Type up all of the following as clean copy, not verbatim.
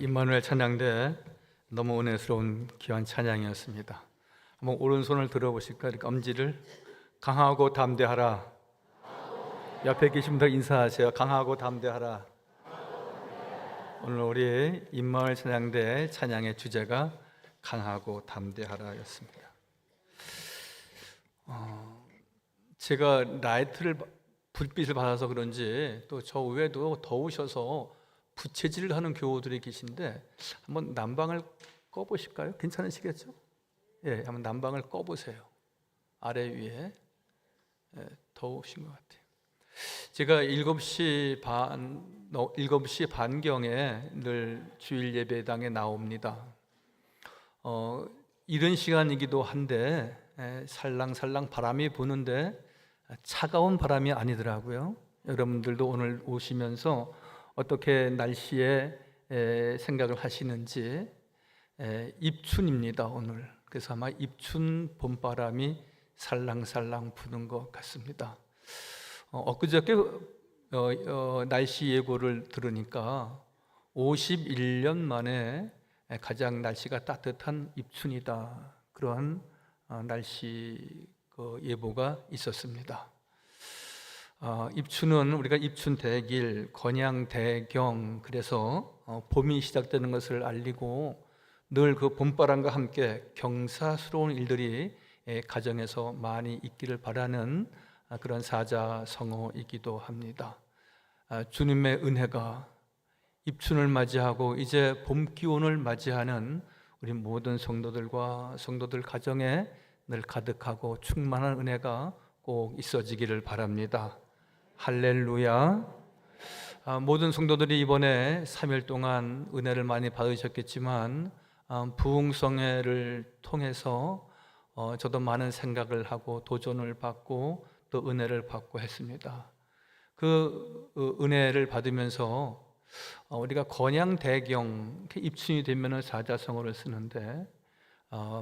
임마누엘 찬양대 너무 은혜스러운 귀한 찬양이었습니다. 한번 오른손을 들어보실까요? 이렇게 엄지를 강하고 담대하라. 옆에 계신 분들 인사하세요. 강하고 담대하라. 오늘 우리 임마누엘 찬양대 찬양의 주제가 강하고 담대하라였습니다. 제가 라이트를 불빛을 받아서 그런지 또 저 외에도 더우셔서 부채질을 하는 교우들이 계신데 한번 난방을 꺼보실까요? 괜찮으시겠죠? 예, 한번 난방을 꺼보세요. 아래 위에. 예, 더우신 것 같아요. 제가 7시 반경에 늘 주일 예배당에 나옵니다. 이른 시간이기도 한데 살랑살랑 바람이 부는데 차가운 바람이 아니더라고요. 여러분들도 오늘 오시면서 어떻게 날씨에 생각을 하시는지. 입춘입니다 오늘. 그래서 아마 입춘 봄바람이 살랑살랑 부는 것 같습니다. 엊그저께 날씨 예보를 들으니까 51년 만에 가장 날씨가 따뜻한 입춘이다, 그러한 날씨 예보가 있었습니다. 입춘은 우리가 입춘대길, 건양대경, 그래서 봄이 시작되는 것을 알리고 늘 그 봄바람과 함께 경사스러운 일들이 가정에서 많이 있기를 바라는 그런 사자성어이기도 합니다. 주님의 은혜가 입춘을 맞이하고 이제 봄 기온을 맞이하는 우리 모든 성도들과 성도들 가정에 늘 가득하고 충만한 은혜가 꼭 있어지기를 바랍니다. 할렐루야. 모든 성도들이 이번에 3일 동안 은혜를 많이 받으셨겠지만 부흥성회를 통해서 저도 많은 생각을 하고 도전을 받고 또 은혜를 받고 했습니다. 그 은혜를 받으면서 우리가 건양대경, 입춘이 되면 사자성어를 쓰는데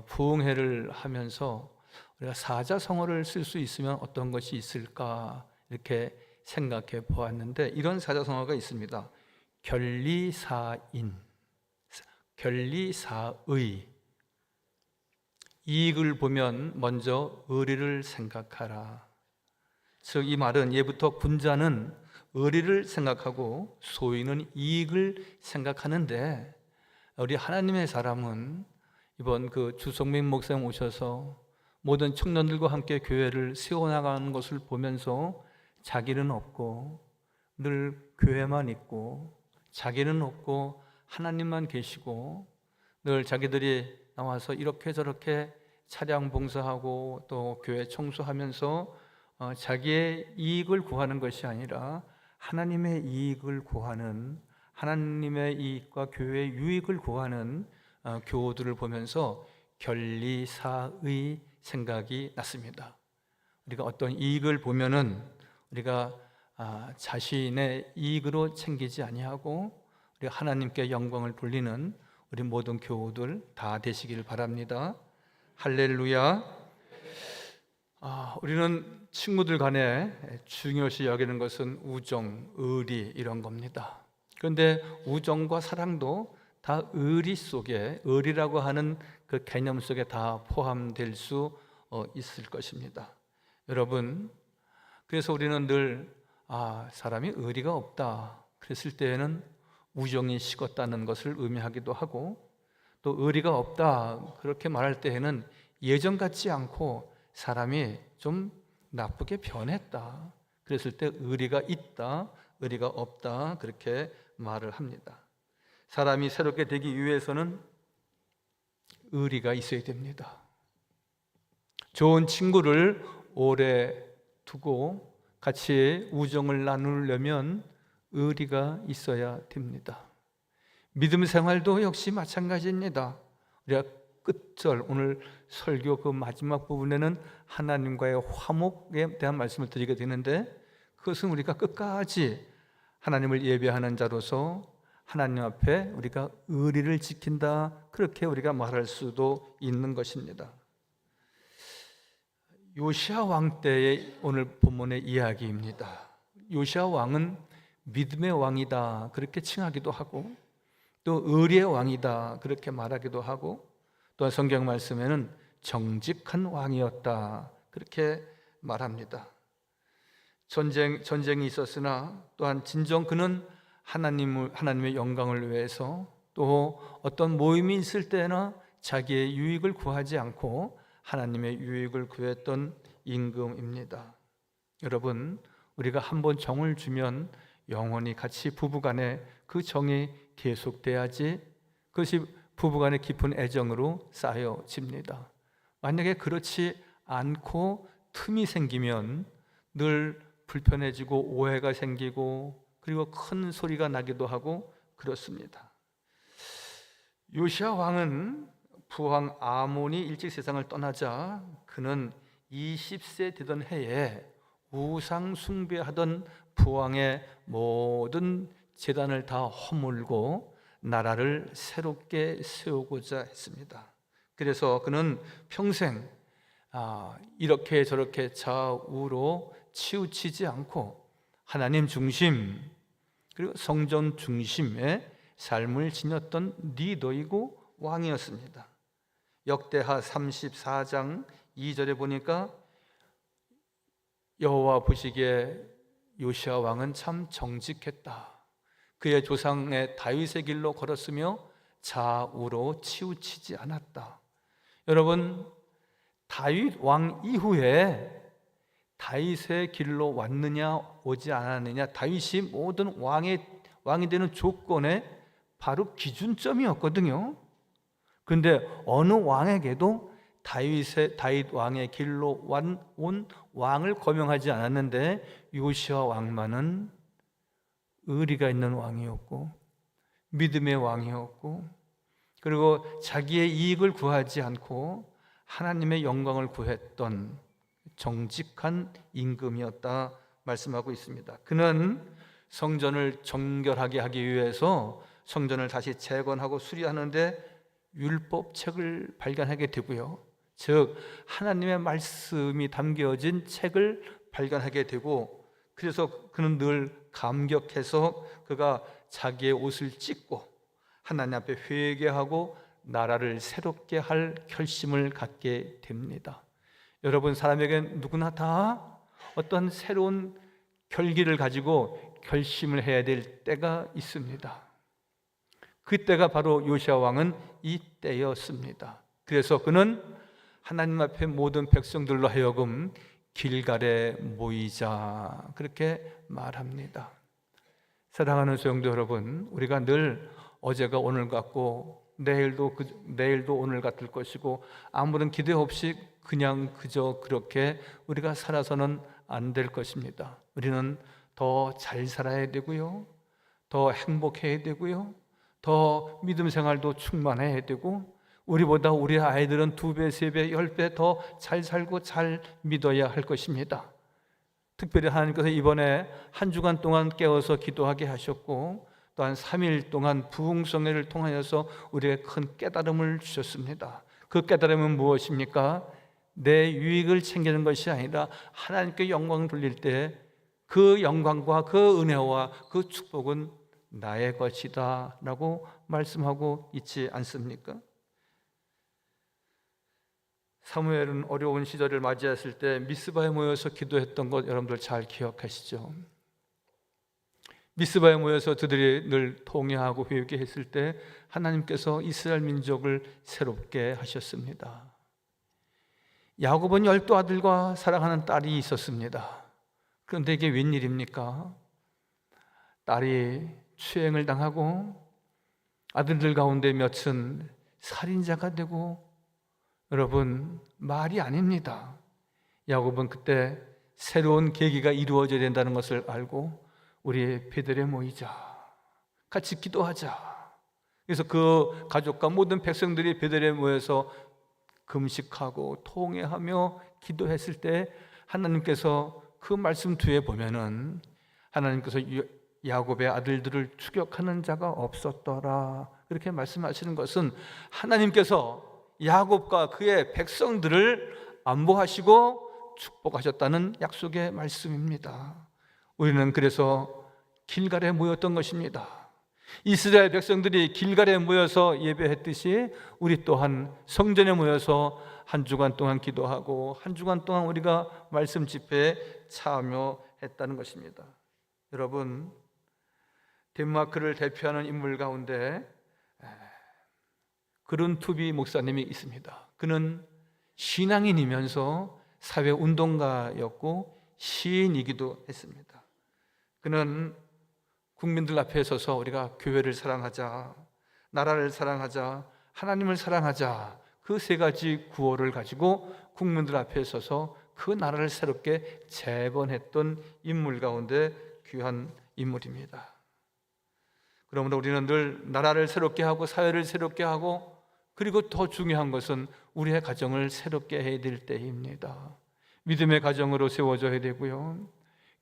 부흥회를 하면서 우리가 사자성어를 쓸 수 있으면 어떤 것이 있을까 이렇게 생각해 보았는데 이런 사자성어가 있습니다. 결리사인, 결리사의. 이익을 보면 먼저 의리를 생각하라. 즉 이 말은 예부터 군자는 의리를 생각하고 소인은 이익을 생각하는데 우리 하나님의 사람은 이번 주성민 목사님 오셔서 모든 청년들과 함께 교회를 세워나가는 것을 보면서 자기는 없고 늘 교회만 있고 자기는 없고 하나님만 계시고 늘 자기들이 나와서 이렇게 저렇게 차량 봉사하고 또 교회 청소하면서 자기의 이익을 구하는 것이 아니라 하나님의 이익을 구하는, 하나님의 이익과 교회의 유익을 구하는 교우들을 보면서 결리사의 생각이 났습니다. 우리가 어떤 이익을 보면은 우리가 자신의 이익으로 챙기지 아니하고 우리가 하나님께 영광을 돌리는 우리 모든 교우들 다 되시길 바랍니다. 할렐루야. 우리는 친구들 간에 중요시 여기는 것은 우정, 의리 이런 겁니다. 그런데 우정과 사랑도 다 의리 속에, 의리라고 하는 그 개념 속에 다 포함될 수 있을 것입니다. 여러분, 그래서 우리는 늘 사람이 의리가 없다 그랬을 때에는 우정이 식었다는 것을 의미하기도 하고, 또 의리가 없다 그렇게 말할 때에는 예전 같지 않고 사람이 좀 나쁘게 변했다 그랬을 때 의리가 있다, 의리가 없다 그렇게 말을 합니다. 사람이 새롭게 되기 위해서는 의리가 있어야 됩니다. 좋은 친구를 오래 두고 같이 우정을 나누려면 의리가 있어야 됩니다. 믿음 생활도 역시 마찬가지입니다. 우리가 끝절, 오늘 설교 그 마지막 부분에는 하나님과의 화목에 대한 말씀을 드리게 되는데 그것은 우리가 끝까지 하나님을 예배하는 자로서 하나님 앞에 우리가 의리를 지킨다 그렇게 우리가 말할 수도 있는 것입니다. 요시야 왕 때의 오늘 본문의 이야기입니다. 요시야 왕은 믿음의 왕이다 그렇게 칭하기도 하고 또 의리의 왕이다 그렇게 말하기도 하고, 또한 성경 말씀에는 정직한 왕이었다 그렇게 말합니다. 전쟁이 있었으나 또한 진정 그는 하나님의 영광을 위해서, 또 어떤 모임이 있을 때나 자기의 유익을 구하지 않고 하나님의 유익을 구했던 임금입니다. 여러분, 우리가 한번 정을 주면 영원히 같이 부부간에 그 정이 계속돼야지 그것이 부부간의 깊은 애정으로 쌓여집니다. 만약에 그렇지 않고 틈이 생기면 늘 불편해지고 오해가 생기고 그리고 큰 소리가 나기도 하고 그렇습니다. 요시야 왕은 부왕 아몬이 일찍 세상을 떠나자 그는 20세 되던 해에 우상 숭배하던 부왕의 모든 제단을 다 허물고 나라를 새롭게 세우고자 했습니다. 그래서 그는 평생 이렇게 저렇게 좌우로 치우치지 않고 하나님 중심 그리고 성전 중심의 삶을 지녔던 리더이고 왕이었습니다. 역대하 34장 2절에 보니까 여호와 보시기에 요시야 왕은 참 정직했다. 그의 조상의 다윗의 길로 걸었으며 좌우로 치우치지 않았다. 여러분, 다윗 왕 이후에 다윗의 길로 왔느냐 오지 않았느냐, 다윗이 모든 왕이 되는 조건의 바로 기준점이었거든요. 그런데 어느 왕에게도 다윗 왕의 길로 온 왕을 거명하지 않았는데 요시야 왕만은 의리가 있는 왕이었고 믿음의 왕이었고, 그리고 자기의 이익을 구하지 않고 하나님의 영광을 구했던 정직한 임금이었다 말씀하고 있습니다. 그는 성전을 정결하게 하기 위해서 성전을 다시 재건하고 수리하는데 율법책을 발견하게 되고요, 즉 하나님의 말씀이 담겨진 책을 발견하게 되고, 그래서 그는 늘 감격해서 그가 자기의 옷을 찢고 하나님 앞에 회개하고 나라를 새롭게 할 결심을 갖게 됩니다. 여러분, 사람에게 누구나 다 어떤 새로운 결기를 가지고 결심을 해야 될 때가 있습니다. 그때가 바로 요시야 왕은 이 때였습니다. 그래서 그는 하나님 앞에 모든 백성들로 하여금 길갈에 모이자 그렇게 말합니다. 사랑하는 성도 여러분, 우리가 늘 어제가 오늘 같고 내일도 오늘 같을 것이고 아무런 기대 없이 그냥 그저 그렇게 우리가 살아서는 안 될 것입니다. 우리는 더 잘 살아야 되고요, 더 행복해야 되고요, 더 믿음 생활도 충만해야 되고, 우리보다 우리 아이들은 2배, 3배, 10배 더 잘 살고 잘 믿어야 할 것입니다. 특별히 하나님께서 이번에 한 주간 동안 깨워서 기도하게 하셨고, 또한 3일 동안 부흥성회를 통하여서 우리에게 큰 깨달음을 주셨습니다. 그 깨달음은 무엇입니까? 내 유익을 챙기는 것이 아니라 하나님께 영광 돌릴 때 그 영광과 그 은혜와 그 축복은 나의 것이다 라고 말씀하고 있지 않습니까? 사무엘은 어려운 시절을 맞이했을 때 미스바에 모여서 기도했던 것 여러분들 잘 기억하시죠? 미스바에 모여서 그들이 늘 통회하고 회개했을 때 하나님께서 이스라엘 민족을 새롭게 하셨습니다. 야곱은 12아들과 사랑하는 딸이 있었습니다. 그런데 이게 웬일입니까? 딸이 추행을 당하고 아들들 가운데 몇은 살인자가 되고, 여러분, 말이 아닙니다. 야곱은 그때 새로운 계기가 이루어져야 된다는 것을 알고 우리 베들에 모이자, 같이 기도하자. 그래서 그 가족과 모든 백성들이 베들에 모여서 금식하고 통회하며 기도했을 때 하나님께서 그 말씀 뒤에 보면은 하나님께서 야곱의 아들들을 추격하는 자가 없었더라 이렇게 말씀하시는 것은 하나님께서 야곱과 그의 백성들을 안보하시고 축복하셨다는 약속의 말씀입니다. 우리는 그래서 길갈에 모였던 것입니다. 이스라엘 백성들이 길갈에 모여서 예배했듯이 우리 또한 성전에 모여서 한 주간 동안 기도하고 한 주간 동안 우리가 말씀 집회에 참여했다는 것입니다. 여러분, 덴마크를 대표하는 인물 가운데 그룬투비 목사님이 있습니다. 그는 신앙인이면서 사회운동가였고 시인이기도 했습니다. 그는 국민들 앞에 서서 우리가 교회를 사랑하자, 나라를 사랑하자, 하나님을 사랑하자, 그 세 가지 구호를 가지고 국민들 앞에 서서 그 나라를 새롭게 재건했던 인물 가운데 귀한 인물입니다. 그러므로 우리는 늘 나라를 새롭게 하고 사회를 새롭게 하고, 그리고 더 중요한 것은 우리의 가정을 새롭게 해야 될 때입니다. 믿음의 가정으로 세워져야 되고요,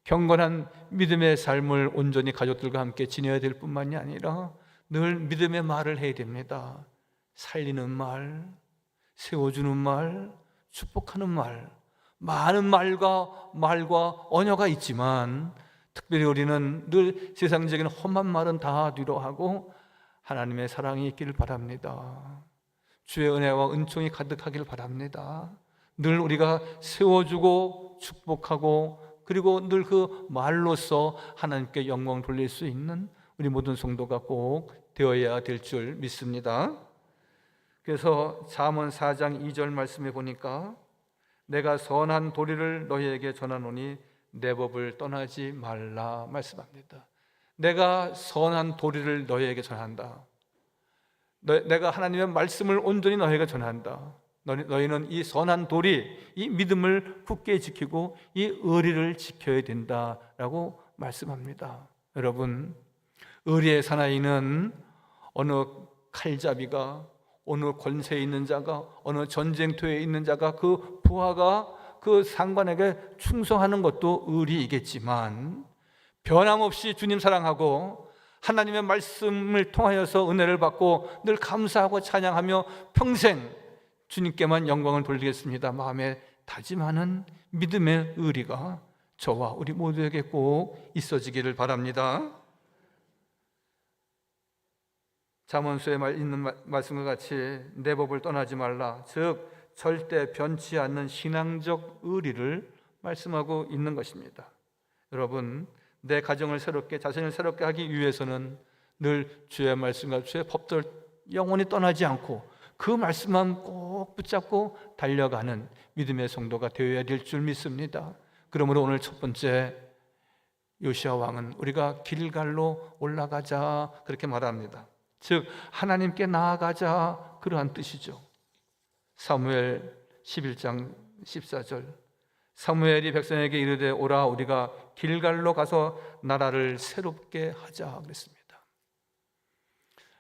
경건한 믿음의 삶을 온전히 가족들과 함께 지내야 될 뿐만이 아니라 늘 믿음의 말을 해야 됩니다. 살리는 말, 세워주는 말, 축복하는 말, 많은 말과 언어가 있지만 특별히 우리는 늘 세상적인 험한 말은 다 뒤로 하고 하나님의 사랑이 있기를 바랍니다. 주의 은혜와 은총이 가득하길 바랍니다. 늘 우리가 세워주고 축복하고, 그리고 늘 그 말로써 하나님께 영광 돌릴 수 있는 우리 모든 성도가 꼭 되어야 될 줄 믿습니다. 그래서 잠언 4장 2절 말씀에 보니까 내가 선한 도리를 너희에게 전하노니 내 법을 떠나지 말라 말씀합니다. 내가 선한 도리를 너희에게 전한다. 내가 하나님의 말씀을 온전히 너희에게 전한다. 너희는 이 선한 도리, 이 믿음을 굳게 지키고 이 의리를 지켜야 된다라고 말씀합니다. 여러분, 의리의 사나이는 어느 칼잡이가, 어느 권세에 있는 자가, 어느 전쟁터에 있는 자가, 그 부하가 그 상관에게 충성하는 것도 의리이겠지만, 변함없이 주님 사랑하고 하나님의 말씀을 통하여서 은혜를 받고 늘 감사하고 찬양하며 평생 주님께만 영광을 돌리겠습니다, 마음에 다짐하는 믿음의 의리가 저와 우리 모두에게 꼭 있어지기를 바랍니다. 잠언서에 있는 말씀과 같이 내 법을 떠나지 말라, 즉 절대 변치 않는 신앙적 의리를 말씀하고 있는 것입니다. 여러분, 내 가정을 새롭게, 자신을 새롭게 하기 위해서는 늘 주의 말씀과 주의 법들 영원히 떠나지 않고 그 말씀만 꼭 붙잡고 달려가는 믿음의 성도가 되어야 될 줄 믿습니다. 그러므로 오늘 첫 번째, 요시야 왕은 우리가 길갈로 올라가자 그렇게 말합니다. 즉 하나님께 나아가자, 그러한 뜻이죠. 사무엘 11장 14절, 사무엘이 백성에게 이르되 오라, 우리가 길갈로 가서 나라를 새롭게 하자 그랬습니다.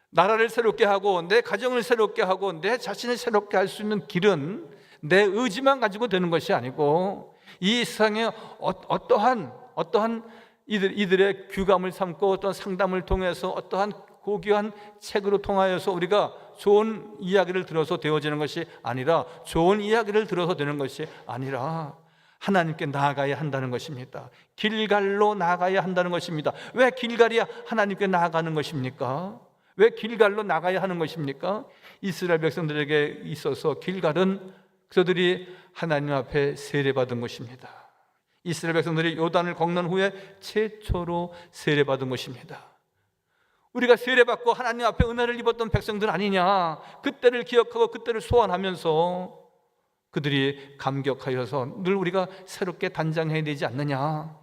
나라를 새롭게 하고 내 가정을 새롭게 하고 내 자신을 새롭게 할 수 있는 길은 내 의지만 가지고 되는 것이 아니고, 이 세상에 어떠한 이들의 규감을 삼고 어떤 상담을 통해서 어떠한 고귀한 책으로 통하여서 우리가 좋은 이야기를 들어서 되어지는 것이 아니라, 좋은 이야기를 들어서 되는 것이 아니라 하나님께 나아가야 한다는 것입니다. 길갈로 나아가야 한다는 것입니다. 왜 길갈이 하나님께 나아가는 것입니까? 왜 길갈로 나가야 하는 것입니까? 이스라엘 백성들에게 있어서 길갈은 그들이 하나님 앞에 세례받은 것입니다. 이스라엘 백성들이 요단을 건넌 후에 최초로 세례받은 것입니다. 우리가 세례받고 하나님 앞에 은혜를 입었던 백성들 아니냐, 그때를 기억하고 그때를 소환하면서 그들이 감격하여서 늘 우리가 새롭게 단장해야 되지 않느냐,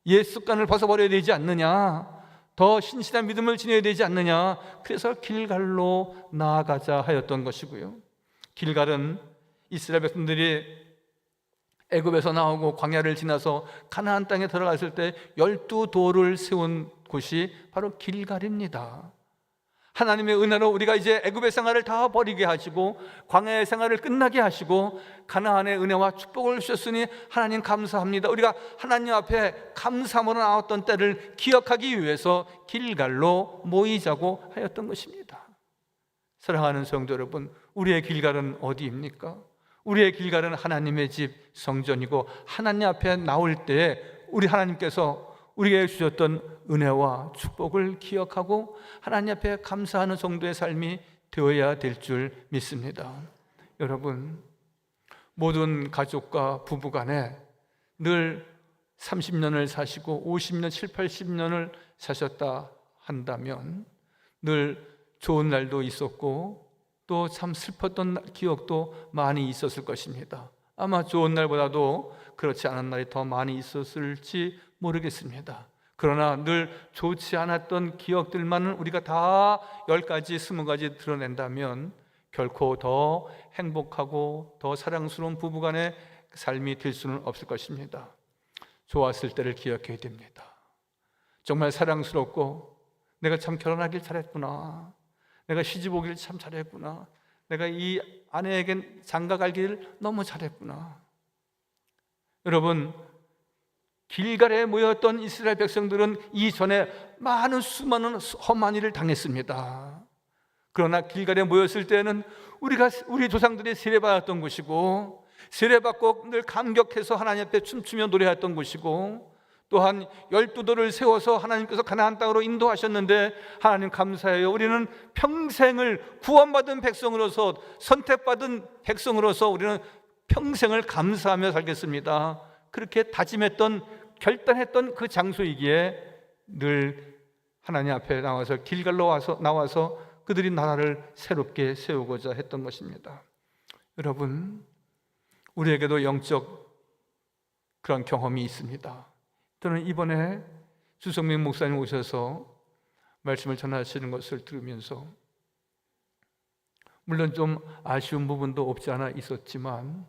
옛 습관을 벗어버려야 되지 않느냐, 더 신실한 믿음을 지녀야 되지 않느냐, 그래서 길갈로 나아가자 하였던 것이고요. 길갈은 이스라엘 백성들이 애굽에서 나오고 광야를 지나서 가나안 땅에 들어갔을 때 12돌을 세운 곳이 바로 길갈입니다. 하나님의 은혜로 우리가 이제 애굽의 생활을 다 버리게 하시고 광야의 생활을 끝나게 하시고 가나안의 은혜와 축복을 주셨으니 하나님 감사합니다. 우리가 하나님 앞에 감사함으로 나왔던 때를 기억하기 위해서 길갈로 모이자고 하였던 것입니다. 사랑하는 성도 여러분, 우리의 길갈은 어디입니까? 우리의 길갈은 하나님의 집 성전이고, 하나님 앞에 나올 때 우리 하나님께서 우리에게 주셨던 은혜와 축복을 기억하고 하나님 앞에 감사하는 정도의 삶이 되어야 될 줄 믿습니다. 여러분, 모든 가족과 부부간에 늘 30년을 사시고 50년, 7, 80년을 사셨다 한다면 늘 좋은 날도 있었고 또 참 슬펐던 기억도 많이 있었을 것입니다. 아마 좋은 날보다도 그렇지 않은 날이 더 많이 있었을지 모르겠습니다. 그러나 늘 좋지 않았던 기억들만은 우리가 다 10가지, 20가지 드러낸다면 결코 더 행복하고 더 사랑스러운 부부간의 삶이 될 수는 없을 것입니다. 좋았을 때를 기억해야 됩니다. 정말 사랑스럽고 내가 참 결혼하길 잘했구나, 내가 시집 오길 참 잘했구나, 내가 이 아내에겐 장가 갈길 너무 잘했구나. 여러분, 길갈에 모였던 이스라엘 백성들은 이전에 수많은 험한 일을 당했습니다. 그러나 길갈에 모였을 때는 우리 조상들이 세례받았던 곳이고, 세례받고 늘 감격해서 하나님 앞에 춤추며 노래했던 곳이고, 또한 12돌을 세워서 하나님께서 가나안 땅으로 인도하셨는데 하나님 감사해요. 우리는 평생을 구원받은 백성으로서, 선택받은 백성으로서 우리는 평생을 감사하며 살겠습니다. 그렇게 다짐했던, 결단했던 그 장소이기에 늘 하나님 앞에 나와서, 길갈로 나와서 그들이 나라를 새롭게 세우고자 했던 것입니다. 여러분, 우리에게도 영적 그런 경험이 있습니다. 저는 이번에 주성민 목사님 오셔서 말씀을 전하시는 것을 들으면서 물론 좀 아쉬운 부분도 없지 않아 있었지만,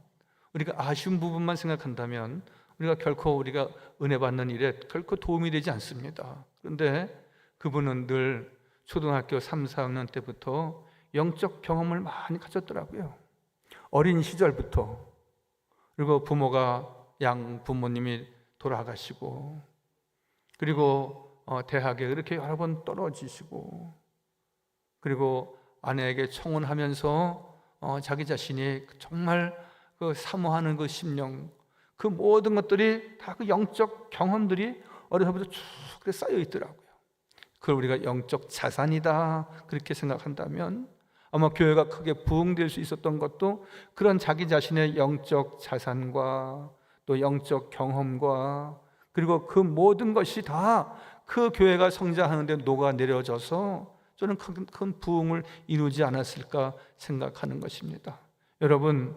우리가 아쉬운 부분만 생각한다면 우리가 은혜 받는 일에 결코 도움이 되지 않습니다. 그런데 그분은 늘 초등학교 3, 4학년 때부터 영적 경험을 많이 가졌더라고요. 어린 시절부터. 그리고 양 부모님이 돌아가시고, 그리고 대학에 그렇게 여러 번 떨어지시고, 그리고 아내에게 청혼하면서 자기 자신이 정말 그 사모하는 그 심령, 그 모든 것들이 다 그 영적 경험들이 어려서부터 쭉 쌓여 있더라고요. 그걸 우리가 영적 자산이다 그렇게 생각한다면 아마 교회가 크게 부흥될 수 있었던 것도 그런 자기 자신의 영적 자산과 또 영적 경험과, 그리고 그 모든 것이 다 그 교회가 성장하는 데 녹아내려져서 저는 큰 부흥을 이루지 않았을까 생각하는 것입니다. 여러분,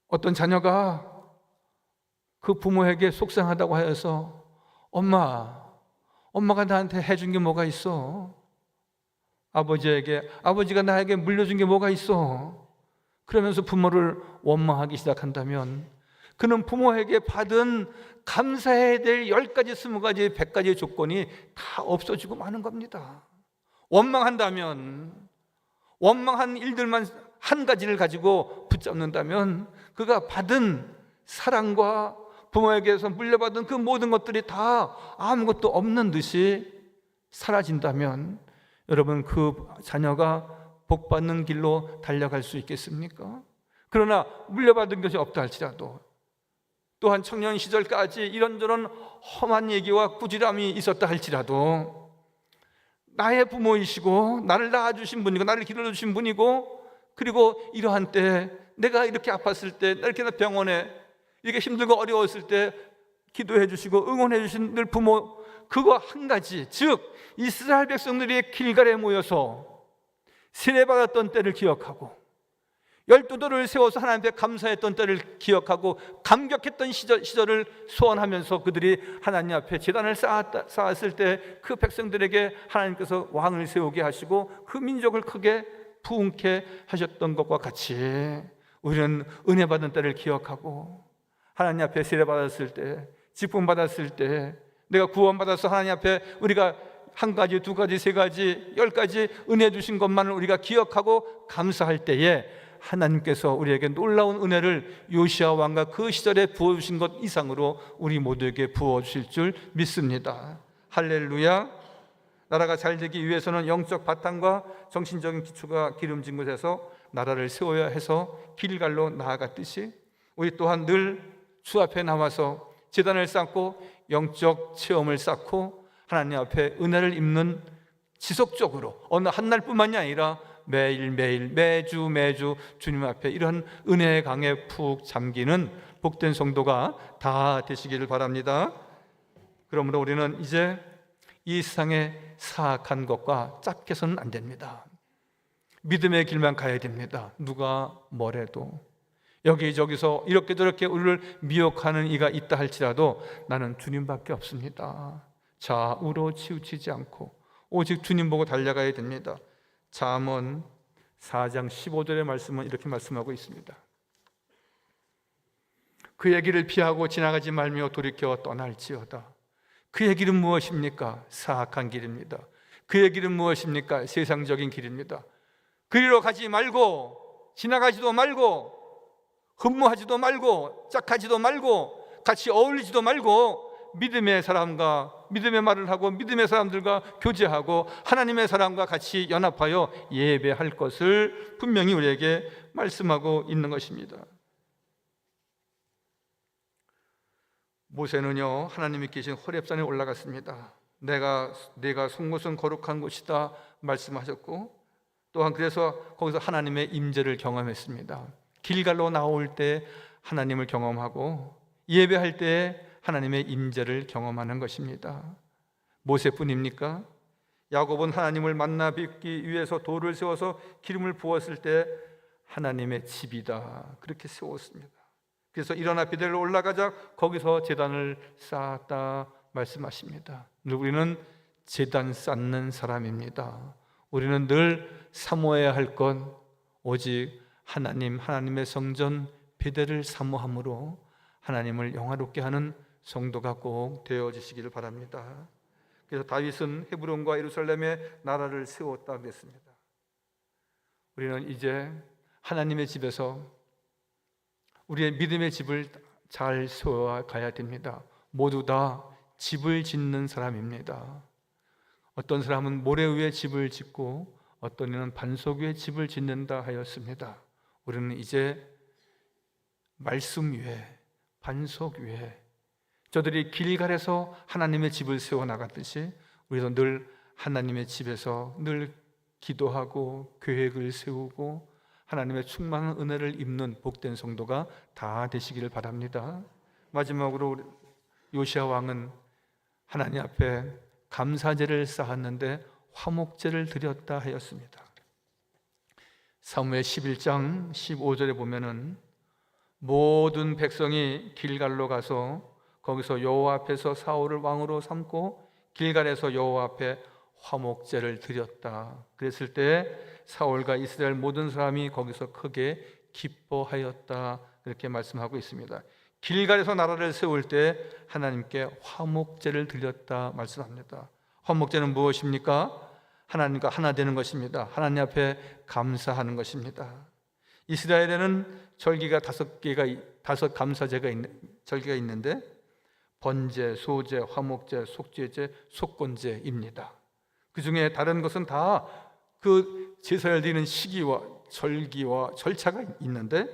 어떤 자녀가 그 부모에게 속상하다고 하여서 엄마가 나한테 해준 게 뭐가 있어? 아버지가 나에게 물려준 게 뭐가 있어? 그러면서 부모를 원망하기 시작한다면 그는 부모에게 받은 감사해야 될 10가지, 20가지, 100가지 조건이 다 없어지고 마는 겁니다. 원망한다면, 원망한 일들만 한 가지를 가지고 붙잡는다면 그가 받은 사랑과 부모에게서 물려받은 그 모든 것들이 다 아무것도 없는 듯이 사라진다면 여러분, 그 자녀가 복받는 길로 달려갈 수 있겠습니까? 그러나 물려받은 것이 없다 할지라도, 또한 청년 시절까지 이런저런 험한 얘기와 꾸지람이 있었다 할지라도 나의 부모이시고 나를 낳아주신 분이고 나를 길러주신 분이고, 그리고 이러한 때 내가 이렇게 아팠을 때, 이렇게 병원에 이렇게 힘들고 어려웠을 때 기도해 주시고 응원해 주신 늘 부모, 그거 한 가지, 즉 이스라엘 백성들이 길갈에 모여서 세례받았던 때를 기억하고 12돌을 세워서 하나님 앞에 감사했던 때를 기억하고 감격했던 시절을 소원하면서 그들이 하나님 앞에 제단을 쌓았을 때 그 백성들에게 하나님께서 왕을 세우게 하시고 그 민족을 크게 부흥케 하셨던 것과 같이 우리는 은혜 받은 때를 기억하고 하나님 앞에 세례받았을 때, 직분 받았을 때, 내가 구원받아서 하나님 앞에 우리가 1가지, 2가지, 3가지, 10가지 은혜 주신 것만을 우리가 기억하고 감사할 때에 하나님께서 우리에게 놀라운 은혜를 요시아 왕과 그 시절에 부어주신 것 이상으로 우리 모두에게 부어주실 줄 믿습니다. 할렐루야. 나라가 잘 되기 위해서는 영적 바탕과 정신적인 기초가 기름진 곳에서 나라를 세워야 해서 길갈로 나아갔듯이 우리 또한 늘 주 앞에 나와서 제단을 쌓고 영적 체험을 쌓고 하나님 앞에 은혜를 입는 지속적으로 어느 한 날뿐만이 아니라 매일매일 매주 주님 앞에 이런 은혜의 강에 푹 잠기는 복된 성도가 다 되시기를 바랍니다. 그러므로 우리는 이제 이 세상의 사악한 것과 짝해서는 안 됩니다. 믿음의 길만 가야 됩니다. 누가 뭐래도 여기저기서 이렇게 저렇게 우리를 미혹하는 이가 있다 할지라도 나는 주님밖에 없습니다. 좌우로 치우치지 않고 오직 주님 보고 달려가야 됩니다. 잠언 4장 15절의 말씀은 이렇게 말씀하고 있습니다. 그의 길을 피하고 지나가지 말며 돌이켜 떠날지어다. 그의 길은 무엇입니까? 사악한 길입니다. 그의 길은 무엇입니까? 세상적인 길입니다. 그리로 가지 말고 지나가지도 말고 흠모하지도 말고 짝하지도 말고 같이 어울리지도 말고 믿음의 사람과 믿음의 말을 하고 믿음의 사람들과 교제하고 하나님의 사람과 같이 연합하여 예배할 것을 분명히 우리에게 말씀하고 있는 것입니다. 모세는요, 하나님이 계신 호렙산에 올라갔습니다. 내가 속못은 거룩한 곳이다 말씀하셨고, 또한 그래서 거기서 하나님의 임재를 경험했습니다. 길갈로 나올 때 하나님을 경험하고 예배할 때 하나님의 임재를 경험하는 것입니다. 모세뿐입니까? 야곱은 하나님을 만나 뵙기 위해서 돌을 세워서 기름을 부었을 때 하나님의 집이다 그렇게 세웠습니다. 그래서 일어나 베델로 올라가자 거기서 제단을 쌓았다 말씀하십니다. 우리는 제단 쌓는 사람입니다. 우리는 늘 사모해야 할 건 오직 하나님의 성전 베델을 사모함으로 하나님을 영화롭게 하는 성도가 꼭 되어지시기를 바랍니다. 그래서 다윗은 헤브론과 예루살렘에 나라를 세웠다 그랬습니다. 우리는 이제 하나님의 집에서 우리의 믿음의 집을 잘 세워가야 됩니다. 모두 다 집을 짓는 사람입니다. 어떤 사람은 모래 위에 집을 짓고 어떤 이는 반석 위에 집을 짓는다 하였습니다. 우리는 이제 말씀 위에 반석 위에 저들이 길갈에서 하나님의 집을 세워나갔듯이 우리도 늘 하나님의 집에서 늘 기도하고 계획을 세우고 하나님의 충만한 은혜를 입는 복된 성도가 다 되시기를 바랍니다. 마지막으로 요시야 왕은 하나님 앞에 감사제를 쌓았는데 화목제를 드렸다 하였습니다. 사무엘 11장 15절에 보면은 모든 백성이 길갈로 가서 거기서 여호와 앞에서 사울을 왕으로 삼고 길갈에서 여호와 앞에 화목제를 드렸다. 그랬을 때 사울과 이스라엘 모든 사람이 거기서 크게 기뻐하였다. 이렇게 말씀하고 있습니다. 길갈에서 나라를 세울 때 하나님께 화목제를 드렸다 말씀합니다. 화목제는 무엇입니까? 하나님과 하나 되는 것입니다. 하나님 앞에 감사하는 것입니다. 이스라엘에는 절기가 다섯 감사제가 절기가 있는데 번제, 소제, 화목제, 속죄제, 속건제입니다. 그 중에 다른 것은 다 그 제사를 드리는 시기와 절기와 절차가 있는데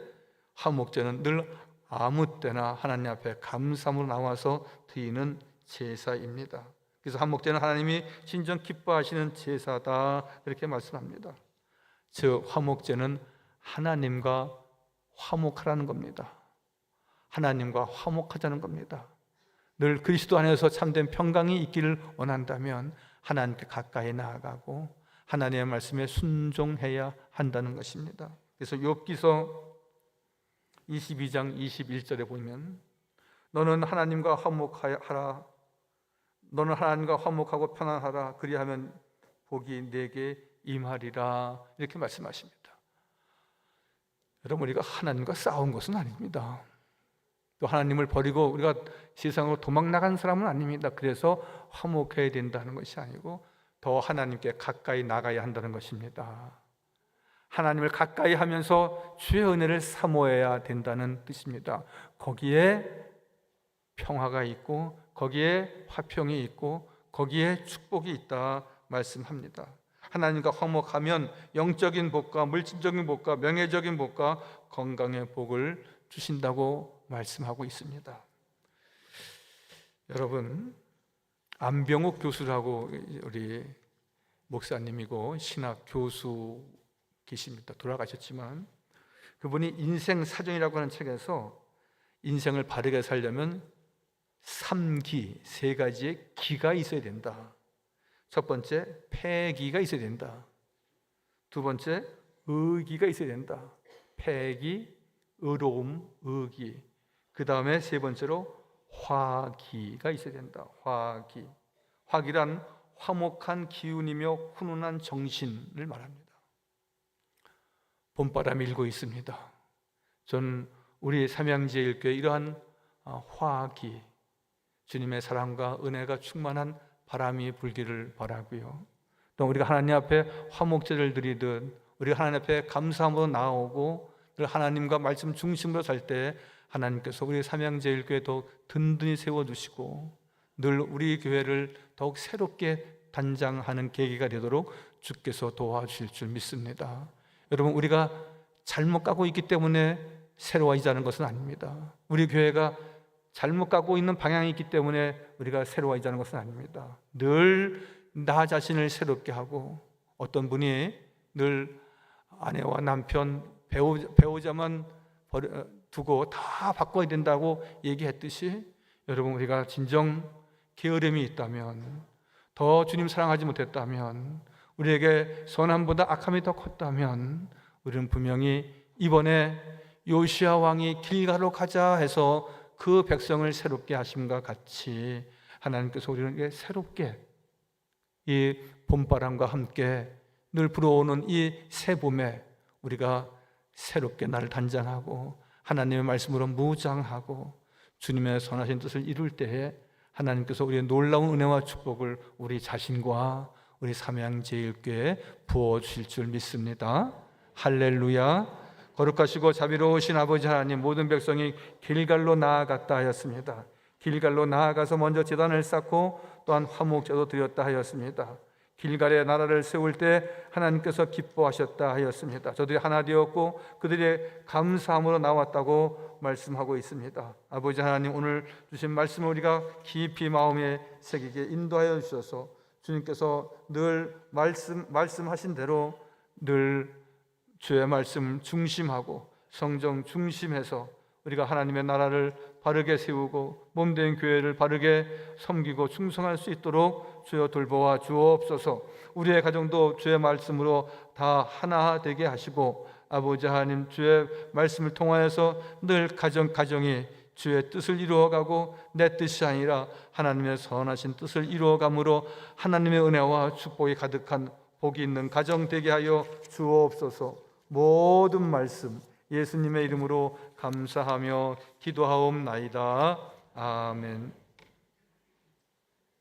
화목제는 늘 아무 때나 하나님 앞에 감사함으로 나와서 드리는 제사입니다. 그래서 화목제는 하나님이 진정 기뻐하시는 제사다 이렇게 말씀합니다. 즉 화목제는 하나님과 화목하라는 겁니다. 하나님과 화목하자는 겁니다. 늘 그리스도 안에서 참된 평강이 있기를 원한다면 하나님께 가까이 나아가고 하나님의 말씀에 순종해야 한다는 것입니다. 그래서 욥기서 22장 21절에 보면 너는 하나님과 화목하라 너는 하나님과 화목하고 편안하라 그리하면 복이 내게 임하리라 이렇게 말씀하십니다. 여러분 우리가 하나님과 싸운 것은 아닙니다. 또 하나님을 버리고 우리가 세상으로 도망 나간 사람은 아닙니다. 그래서 화목해야 된다는 것이 아니고 더 하나님께 가까이 나가야 한다는 것입니다. 하나님을 가까이 하면서 주의 은혜를 사모해야 된다는 뜻입니다. 거기에 평화가 있고 거기에 화평이 있고 거기에 축복이 있다 말씀합니다. 하나님과 화목하면 영적인 복과 물질적인 복과 명예적인 복과 건강의 복을 주신다고 말씀하고 있습니다. 여러분, 안병옥 교수라고 우리 목사님이고 신학 교수 계십니다. 돌아가셨지만 그분이 인생 사전이라고 하는 책에서 인생을 바르게 살려면 3기, 세 가지의 기가 있어야 된다. 첫 번째, 패기가 있어야 된다. 두 번째, 의기가 있어야 된다. 패기, 의로움, 의기. 그 다음에 세 번째로 화기가 있어야 된다. 화기. 화기란 화목한 기운이며 훈훈한 정신을 말합니다. 봄바람이 일고 있습니다. 전 우리 삼양제일교회 이러한 화기, 주님의 사랑과 은혜가 충만한 바람이 불기를 바라고요. 또 우리가 하나님 앞에 화목제를 드리듯 우리가 하나님 앞에 감사함으로 나아오고 늘 하나님과 말씀 중심으로 살 때 하나님께서 우리 삼양제일교회도 든든히 세워주시고 늘 우리 교회를 더욱 새롭게 단장하는 계기가 되도록 주께서 도와주실 줄 믿습니다. 여러분, 우리가 잘못 가고 있기 때문에 새로워지자는 것은 아닙니다. 우리 교회가 잘못 가고 있는 방향이 있기 때문에 우리가 새로워지자는 것은 아닙니다. 늘 나 자신을 새롭게 하고, 어떤 분이 늘 아내와 남편, 배우자만 두고 다 바꿔야 된다고 얘기했듯이, 여러분, 우리가 진정 게으름이 있다면, 더 주님 사랑하지 못했다면, 우리에게 선함보다 악함이 더 컸다면 우리는 분명히 이번에 요시야 왕이 길가로 가자 해서 그 백성을 새롭게 하심과 같이 하나님께서 우리에게 새롭게 이 봄바람과 함께 늘 불어오는 이 새 봄에 우리가 새롭게 나를 단장하고 하나님의 말씀으로 무장하고 주님의 선하신 뜻을 이룰 때에 하나님께서 우리의 놀라운 은혜와 축복을 우리 자신과 우리 삼양제일교회에 부어주실 줄 믿습니다. 할렐루야. 거룩하시고 자비로우신 아버지 하나님, 모든 백성이 길갈로 나아갔다 하였습니다. 길갈로 나아가서 먼저 제단을 쌓고 또한 화목제도 드렸다 하였습니다. 길갈의 나라를 세울 때 하나님께서 기뻐하셨다 하였습니다. 저들이 하나 되었고 그들의 감사함으로 나왔다고 말씀하고 있습니다. 아버지 하나님, 오늘 주신 말씀을 우리가 깊이 마음에 새기게 인도하여 주셔서 주님께서 늘 말씀하신 대로 늘 주의 말씀 중심하고 성정 중심해서 우리가 하나님의 나라를 바르게 세우고 몸된 교회를 바르게 섬기고 충성할 수 있도록 주여 돌보아 주옵소서. 우리의 가정도 주의 말씀으로 다 하나 되게 하시고 아버지 하나님, 주의 말씀을 통하여서 늘 가정이 주의 뜻을 이루어가고 내 뜻이 아니라 하나님의 선하신 뜻을 이루어감으로 하나님의 은혜와 축복이 가득한 복이 있는 가정 되게 하여 주옵소서. 모든 말씀 예수님의 이름으로 감사하며 기도하옵나이다. 아멘.